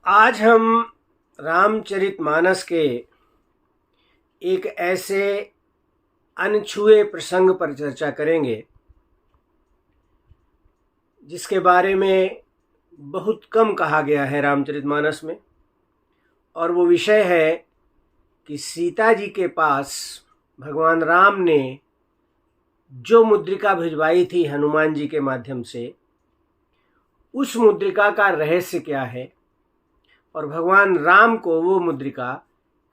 आज हम रामचरितमानस के एक ऐसे अनछुए प्रसंग पर चर्चा करेंगे जिसके बारे में बहुत कम कहा गया है रामचरितमानस में। और वो विषय है कि सीता जी के पास भगवान राम ने जो मुद्रिका भिजवाई थी हनुमान जी के माध्यम से, उस मुद्रिका का रहस्य क्या है और भगवान राम को वो मुद्रिका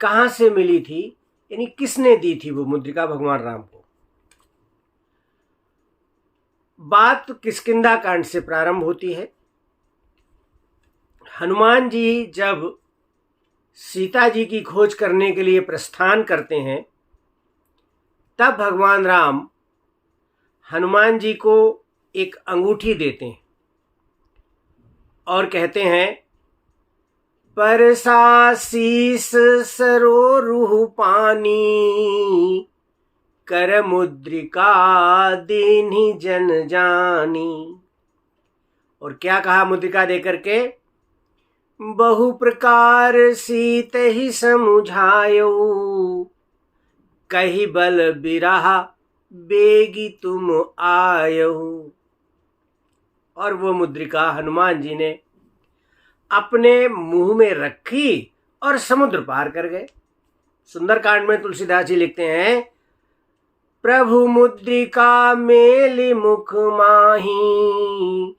कहाँ से मिली थी, यानी किसने दी थी वो मुद्रिका भगवान राम को। बात किष्किंधा कांड से प्रारंभ होती है। हनुमान जी जब सीता जी की खोज करने के लिए प्रस्थान करते हैं, तब भगवान राम हनुमान जी को एक अंगूठी देते हैं और कहते हैं, परसा शीस सरो रूह पानी, कर मुद्रिका दीन्हि जन जानी। और क्या कहा मुद्रिका देकर के, बहु प्रकार सीत ही समुझायो, कही बल बिरहा बेगी तुम आयो। और वो मुद्रिका हनुमान जी ने अपने मुंह में रखी और समुद्र पार कर गए। सुंदरकांड में तुलसीदास जी लिखते हैं, प्रभु मुद्रिका मेलि मुख माही,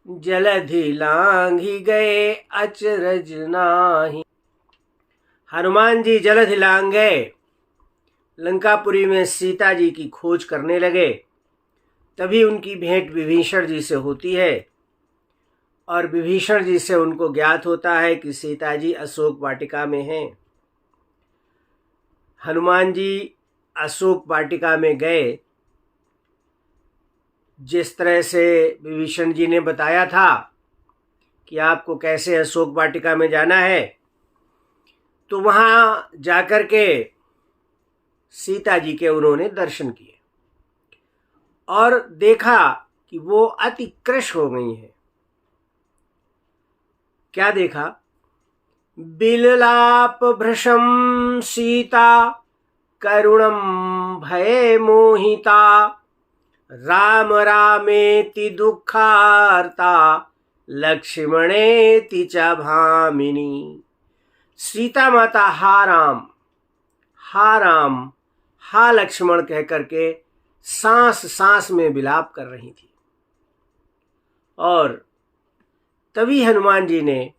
जलधि लांघि गए अचरज नाही। हनुमान जी जलधि लांघ गए, लंकापुरी में सीता जी की खोज करने लगे। तभी उनकी भेंट विभीषण जी से होती है और विभीषण जी से उनको ज्ञात होता है कि सीता जी अशोक वाटिका में हैं। हनुमान जी अशोक वाटिका में गए, जिस तरह से विभीषण जी ने बताया था कि आपको कैसे अशोक वाटिका में जाना है, तो वहाँ जाकर के सीता जी के उन्होंने दर्शन किए और देखा कि वो अति कृश हो गई हैं। क्या देखा, बिललाप भृशम सीता, करुणम भय मोहिता, राम रामेति दुखार्ता, लक्ष्मणेति च भामिनी। सीता माता हा राम हा लक्ष्मण कह करके सांस सांस में विलाप कर रही थी। और तभी हनुमान जी ने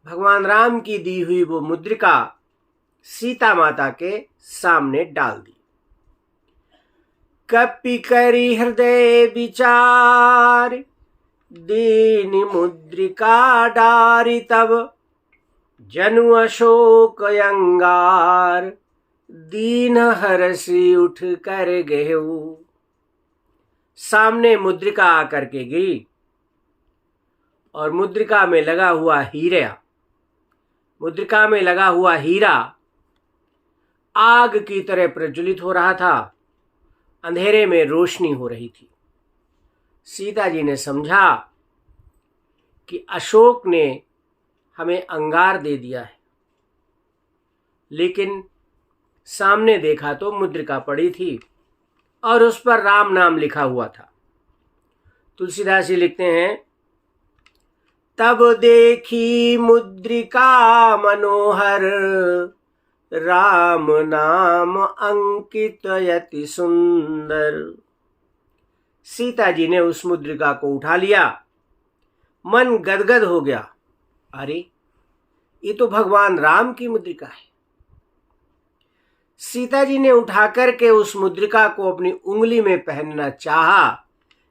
भगवान राम की दी हुई वो मुद्रिका सीता माता के सामने डाल दी। कपि करि हृदय विचार, दीन मुद्रिका डारि तब, जनु अशोक अंगार, दीन हरसि उठ कर गएऊ। सामने मुद्रिका आकर के गिरी और मुद्रिका में लगा हुआ हीरा आग की तरह प्रज्वलित हो रहा था, अंधेरे में रोशनी हो रही थी। सीता जी ने समझा कि अशोक ने हमें अंगार दे दिया है, लेकिन सामने देखा तो मुद्रिका पड़ी थी और उस पर राम नाम लिखा हुआ था। तुलसीदास जी लिखते हैं, तब देखी मुद्रिका मनोहर, राम नाम अंकित यति सुंदर। सीता जी ने उस मुद्रिका को उठा लिया, मन गदगद हो गया। अरे, ये तो भगवान राम की मुद्रिका है। सीता जी ने उठाकर के उस मुद्रिका को अपनी उंगली में पहनना चाहा,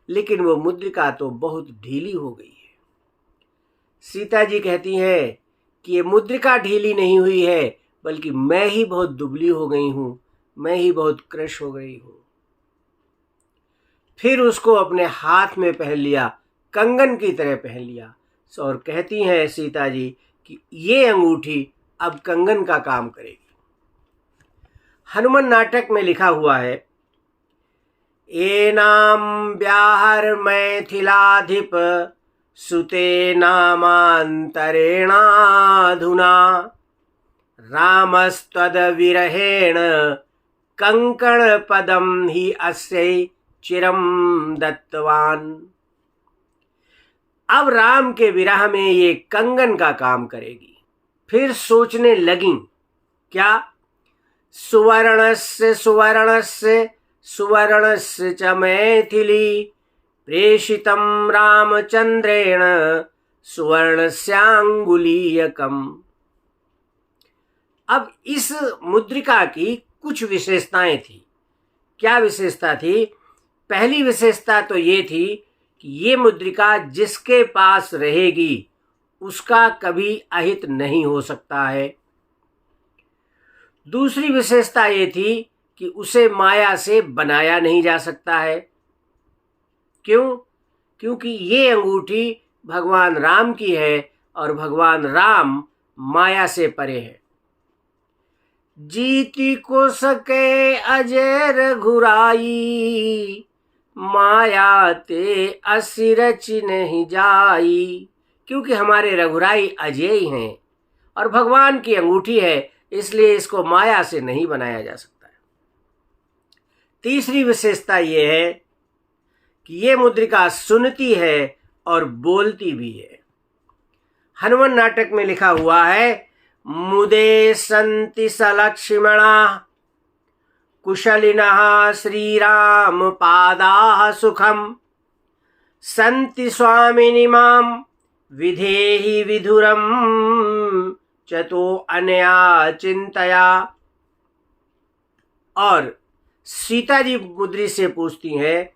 लेकिन वो मुद्रिका तो बहुत ढीली हो गई है। सीता जी कहती है कि ये मुद्रिका ढीली नहीं हुई है, बल्कि मैं ही बहुत दुबली हो गई हूं, मैं ही बहुत कृश हो गई हूं। फिर उसको अपने हाथ में पहन लिया, कंगन की तरह पहन लिया, और कहती हैं सीता जी कि ये अंगूठी अब कंगन का काम करेगी। हनुमान नाटक में लिखा हुआ है, ए नाम ब्याहर मैथिलाधिप, सुते नामान्तरेणाधुना रामस्त्वद्विरहेण कंकणपदं हि अस्यै चिरं दत्तवान्। अब राम के विरह में ये कंगन का काम करेगी। फिर सोचने लगीं, क्या? सुवर्णस्य सुवर्णस्य सुवर्णस्य च मैथिली प्रेषितं रामचंद्रेण सुवर्णस्याङ्गुलीयकम्। अब इस मुद्रिका की कुछ विशेषताएं थी। क्या विशेषता थी? पहली विशेषता तो ये थी कि ये मुद्रिका जिसके पास रहेगी उसका कभी अहित नहीं हो सकता है। दूसरी विशेषता ये थी कि उसे माया से बनाया नहीं जा सकता है। क्यों? क्योंकि ये अंगूठी भगवान राम की है और भगवान राम माया से परे है। जीती को सके अजय रघुराई, माया ते असिरच नहीं जाई। क्योंकि हमारे रघुराई अजय हैं और भगवान की अंगूठी है, इसलिए इसको माया से नहीं बनाया जा सकता है। तीसरी विशेषता ये है कि ये मुद्रिका सुनती है और बोलती भी है। हनुमान नाटक में लिखा हुआ है, मुदे संति सलक्ष्मणा कुशलिनः श्रीराम पादाः सुखम संति स्वामिनिमां विधेहि विधुरम चतो अनया चिंतया। और सीता जी मुद्री से पूछती हैं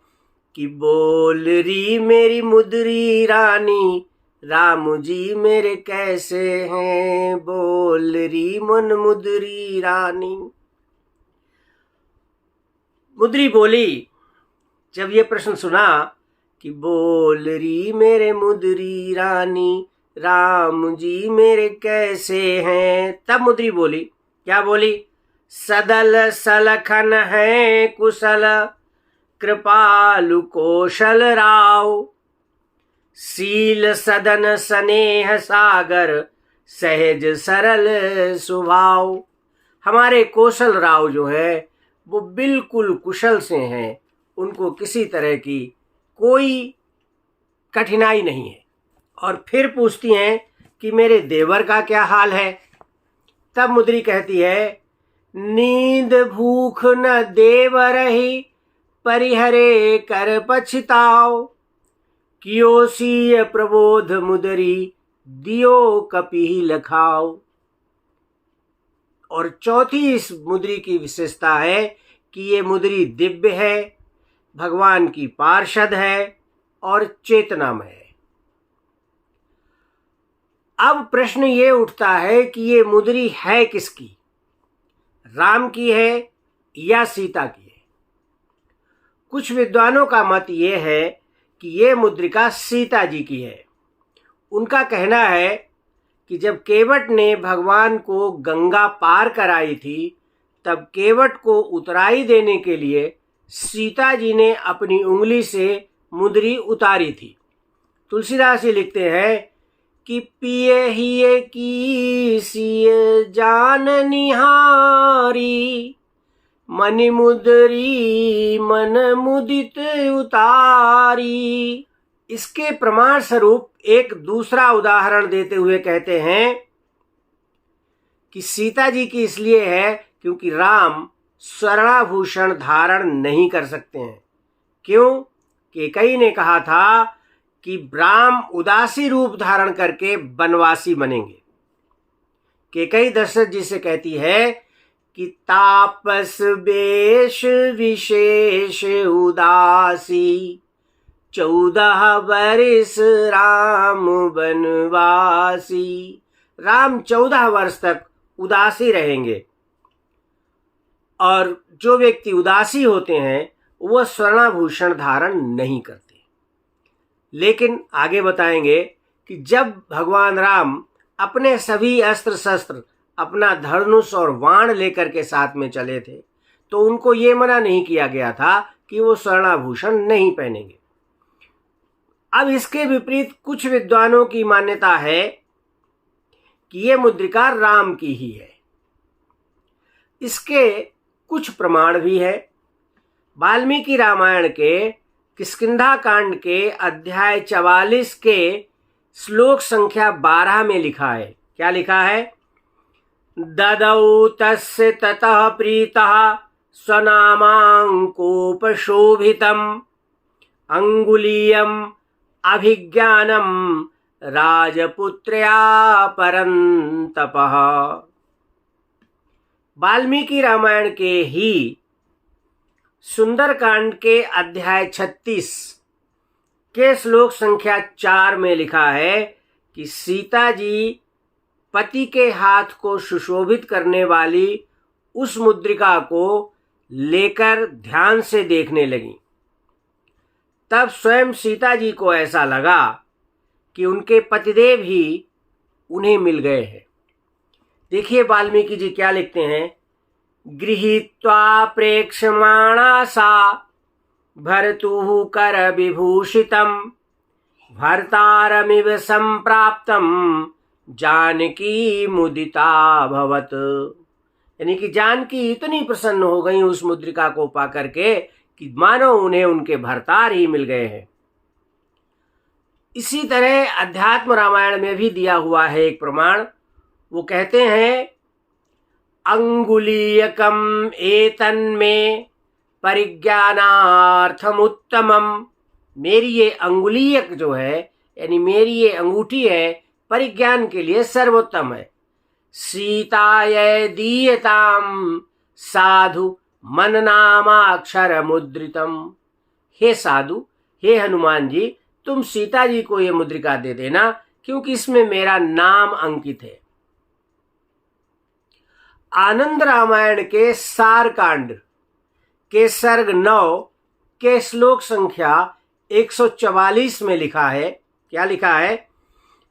कि बोल री मेरी मुद्री रानी, राम जी मेरे कैसे हैं, बोल री मन मुद्री रानी। मुद्री बोली, जब ये प्रश्न सुना कि बोल री मेरे मुद्री रानी, राम जी मेरे कैसे हैं, तब मुद्री बोली, क्या बोली? सदल सलखन है कुशल कृपालु कौशल राव, शील सदन स्नेह सागर सहज सरल स्वभाव। हमारे कौशल राव जो है वो बिल्कुल कुशल से हैं, उनको किसी तरह की कोई कठिनाई नहीं है। और फिर पूछती हैं कि मेरे देवर का क्या हाल है। तब मुद्री कहती है, नींद भूख न देवर ही परिहरे कर पछताओ, कियो सीय प्रबोध मुदरी दियो कपि लखाओ। और चौथी इस मुद्री की विशेषता है कि ये मुद्री दिव्य है, भगवान की पार्षद है और चेतनामय है। अब प्रश्न ये उठता है कि ये मुद्री है किसकी? राम की है या सीता की है? कुछ विद्वानों का मत ये है कि ये मुद्रिका सीता जी की है। उनका कहना है कि जब केवट ने भगवान को गंगा पार कराई थी, तब केवट को उतराई देने के लिए सीता जी ने अपनी उंगली से मुद्री उतारी थी। तुलसीदास जी लिखते हैं कि पिए हिये की सिय जान निहारी, मनि मुद्री मन मुदित उतारी। इसके प्रमाण स्वरूप एक दूसरा उदाहरण देते हुए कहते हैं कि सीता जी की इसलिए है क्योंकि राम स्वर्णाभूषण धारण नहीं कर सकते हैं। क्यों? कैकेयी ने कहा था कि राम उदासी रूप धारण करके बनवासी बनेंगे। कैकेयी दशरथ जी से कहती है कि तापस वेश विशेष उदासी, 14 वर्ष राम बनवासी। राम 14 वर्ष तक उदासी रहेंगे। और जो व्यक्ति उदासी होते हैं वह स्वर्णाभूषण धारण नहीं करते। लेकिन आगे बताएंगे कि जब भगवान राम अपने सभी अस्त्र शस्त्र, अपना धनुष और बाण लेकर के साथ में चले थे, तो उनको ये मना नहीं किया गया था कि वो स्वर्णाभूषण नहीं पहनेंगे। अब इसके विपरीत कुछ विद्वानों की मान्यता है कि ये मुद्रिका राम की ही है। इसके कुछ प्रमाण भी है। वाल्मीकि रामायण के किष्किंधा कांड के अध्याय 44 के श्लोक संख्या 12 में लिखा है। क्या लिखा है? ददौ तस्य ततः प्रीतः स्वनामांकोपशोभितम् अंगुलीयम् अभिज्ञानम् राजपुत्र्या परन्तपः। वाल्मीकि रामायण के ही सुंदरकांड के अध्याय 36 के श्लोक संख्या 4 में लिखा है कि सीता जी पति के हाथ को सुशोभित करने वाली उस मुद्रिका को लेकर ध्यान से देखने लगी। तब स्वयं सीता जी को ऐसा लगा कि उनके पतिदेव ही उन्हें मिल गए हैं। देखिए वाल्मीकि जी क्या लिखते हैं। गृहीत्वा प्रेक्षमाणा सा भर्तुः कर विभूषितम् भर्तारमिव संप्राप्तम् जानकी मुदिता भवत। यानी कि जानकी इतनी प्रसन्न हो गई उस मुद्रिका को पा करके कि मानो उन्हें उनके भर्तार ही मिल गए हैं। इसी तरह अध्यात्म रामायण में भी दिया हुआ है एक प्रमाण। वो कहते हैं अंगुलीयकम एतन्मे परिज्ञानार्थमुत्तमम्। मेरी ये अंगुलीयक जो है यानी मेरी ये अंगूठी है परिज्ञान के लिए सर्वोत्तम है। सीतायै दीयताम साधु मन नामाक्षर मुद्रितम। हे साधु, हे हनुमान जी, तुम सीता जी को ये मुद्रिका दे देना क्योंकि इसमें मेरा नाम अंकित है। आनंद रामायण के सारकांड के सर्ग 9 के श्लोक संख्या 144 में लिखा है। क्या लिखा है?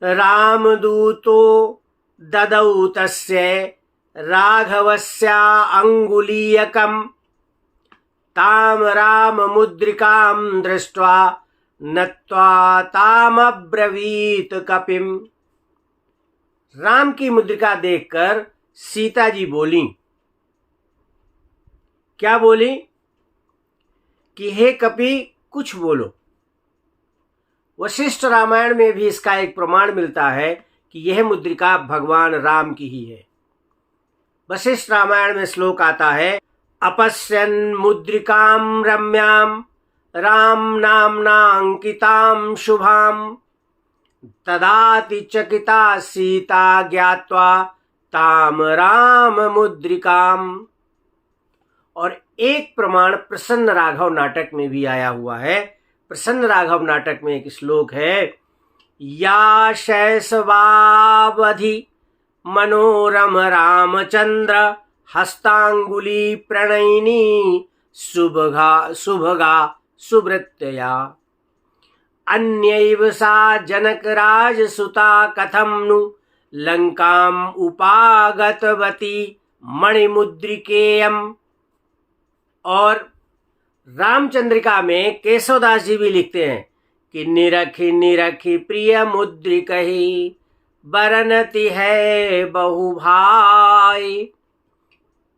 रामदूतो ददौ तस्य राघवस्या अंगुलीयकम् ताम राम मुद्रिकां दृष्ट्वा नत्वा तामब्रवीत कपिम। राम की मुद्रिका देखकर सीता जी बोली। क्या बोली? कि हे कपि कुछ बोलो। वशिष्ठ रामायण में भी इसका एक प्रमाण मिलता है कि यह मुद्रिका भगवान राम की ही है। वशिष्ठ रामायण में श्लोक आता है अपश्यन् मुद्रिकां रम्यां राम नाम्ना अंकितां शुभां तदाति चकिता सीता ज्ञात्वा ताम राम मुद्रिकाम। और एक प्रमाण प्रसन्न राघव नाटक में भी आया हुआ है। प्रसन्न राघव नाटक में एक श्लोक है या शैशवावधि मनोरम रामचंद्र हस्तांगुली प्रणयिनी शुभगा सुभृत्यया अन्यैव सा जनकराज सुता कथम नु लंकाम उपागतवती मणिमुद्रिकेयम। और रामचंद्रिका में केशवदास जी भी लिखते हैं कि निरखी निरखी प्रिय मुद्रिकही बरनती है बहु भाई।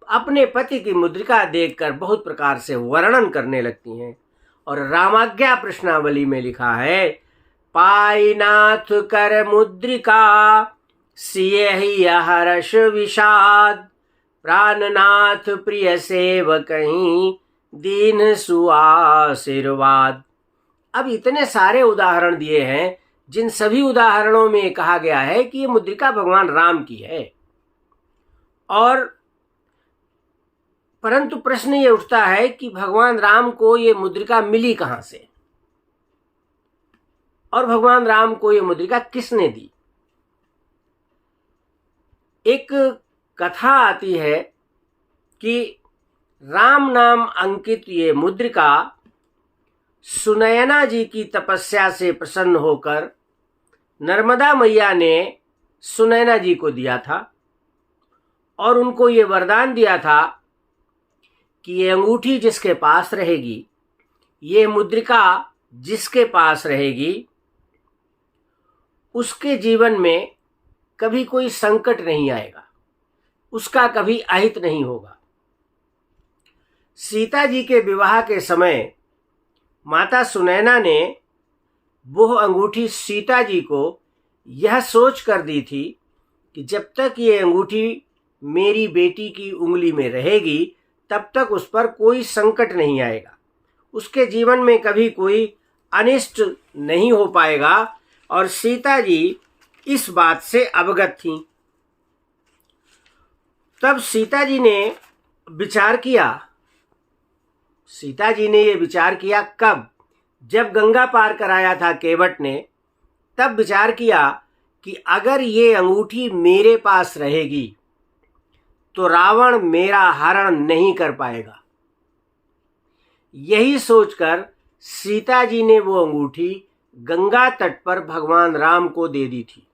अपने पति की मुद्रिका देखकर बहुत प्रकार से वर्णन करने लगती हैं। और रामाज्ञा प्रश्नावली में लिखा है पाईनाथ कर मुद्रिका सियहि हर्ष विषाद प्राणनाथ प्रिय सेवकहीं दीन सुआशीर्वाद। अब इतने सारे उदाहरण दिए हैं जिन सभी उदाहरणों में कहा गया है कि ये मुद्रिका भगवान राम की है। और परंतु प्रश्न ये उठता है कि भगवान राम को ये मुद्रिका मिली कहां से और भगवान राम को ये मुद्रिका किसने दी। एक कथा आती है कि राम नाम अंकित ये मुद्रिका सुनयना जी की तपस्या से प्रसन्न होकर नर्मदा मैया ने सुनयना जी को दिया था और उनको ये वरदान दिया था कि ये अंगूठी जिसके पास रहेगी, ये मुद्रिका जिसके पास रहेगी, उसके जीवन में कभी कोई संकट नहीं आएगा, उसका कभी अहित नहीं होगा। सीता जी के विवाह के समय माता सुनैना ने वो अंगूठी सीता जी को यह सोच कर दी थी कि जब तक ये अंगूठी मेरी बेटी की उंगली में रहेगी तब तक उस पर कोई संकट नहीं आएगा, उसके जीवन में कभी कोई अनिष्ट नहीं हो पाएगा। और सीता जी इस बात से अवगत थीं। तब सीता जी ने विचार किया, सीता जी ने ये विचार किया कब? जब गंगा पार कराया था केवट ने, तब विचार किया कि अगर ये अंगूठी मेरे पास रहेगी तो रावण मेरा हरण नहीं कर पाएगा। यही सोचकर सीता जी ने वो अंगूठी गंगा तट पर भगवान राम को दे दी थी।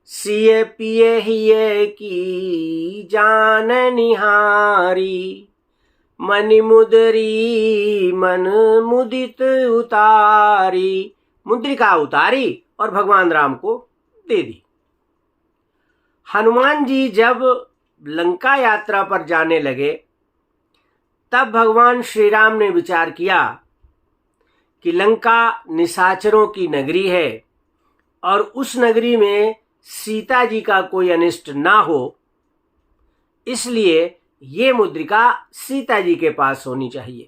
सिए पिए हिये की जान निहारी, मनि मुदरी मन मुदित उतारी। मुद्रिका उतारी और भगवान राम को दे दी। हनुमान जी जब लंका यात्रा पर जाने लगे तब भगवान श्री राम ने विचार किया कि लंका निशाचरों की नगरी है और उस नगरी में सीता जी का कोई अनिष्ट ना हो, इसलिए ये मुद्रिका सीता जी के पास होनी चाहिए।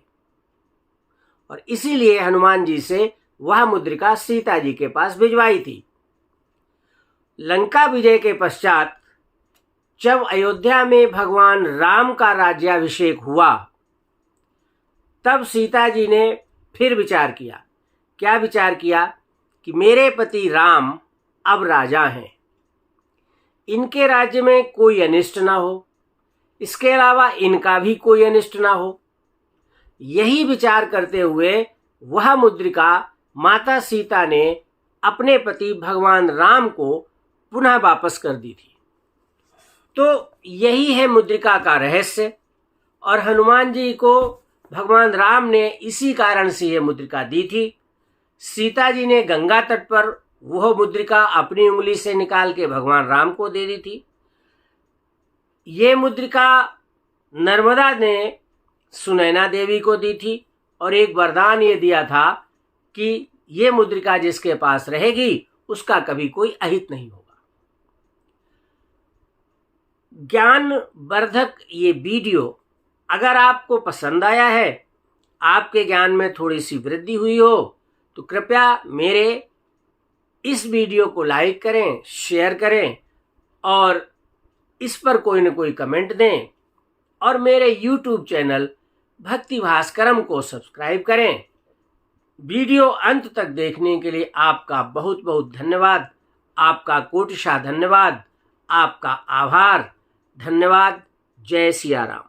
और इसीलिए हनुमान जी से वह मुद्रिका सीता जी के पास भिजवाई थी। लंका विजय के पश्चात जब अयोध्या में भगवान राम का राज्याभिषेक हुआ तब सीता जी ने फिर विचार किया। क्या विचार किया? कि मेरे पति राम अब राजा हैं, इनके राज्य में कोई अनिष्ट ना हो, इसके अलावा इनका भी कोई अनिष्ट ना हो। यही विचार करते हुए वह मुद्रिका माता सीता ने अपने पति भगवान राम को पुनः वापस कर दी थी। तो यही है मुद्रिका का रहस्य। और हनुमान जी को भगवान राम ने इसी कारण से यह मुद्रिका दी थी। सीता जी ने गंगा तट पर वह मुद्रिका अपनी उंगली से निकाल के भगवान राम को दे दी थी। ये मुद्रिका नर्मदा ने सुनैना देवी को दी थी और एक वरदान ये दिया था कि ये मुद्रिका जिसके पास रहेगी उसका कभी कोई अहित नहीं होगा। ज्ञान वर्धक ये वीडियो अगर आपको पसंद आया है, आपके ज्ञान में थोड़ी सी वृद्धि हुई हो, तो कृपया मेरे इस वीडियो को लाइक करें, शेयर करें और इस पर कोई न कोई कमेंट दें और मेरे YouTube चैनल भक्ति भास्करम को सब्सक्राइब करें। वीडियो अंत तक देखने के लिए आपका बहुत बहुत धन्यवाद, आपका कोटिशा धन्यवाद, आपका आभार। धन्यवाद। जय सिया राम।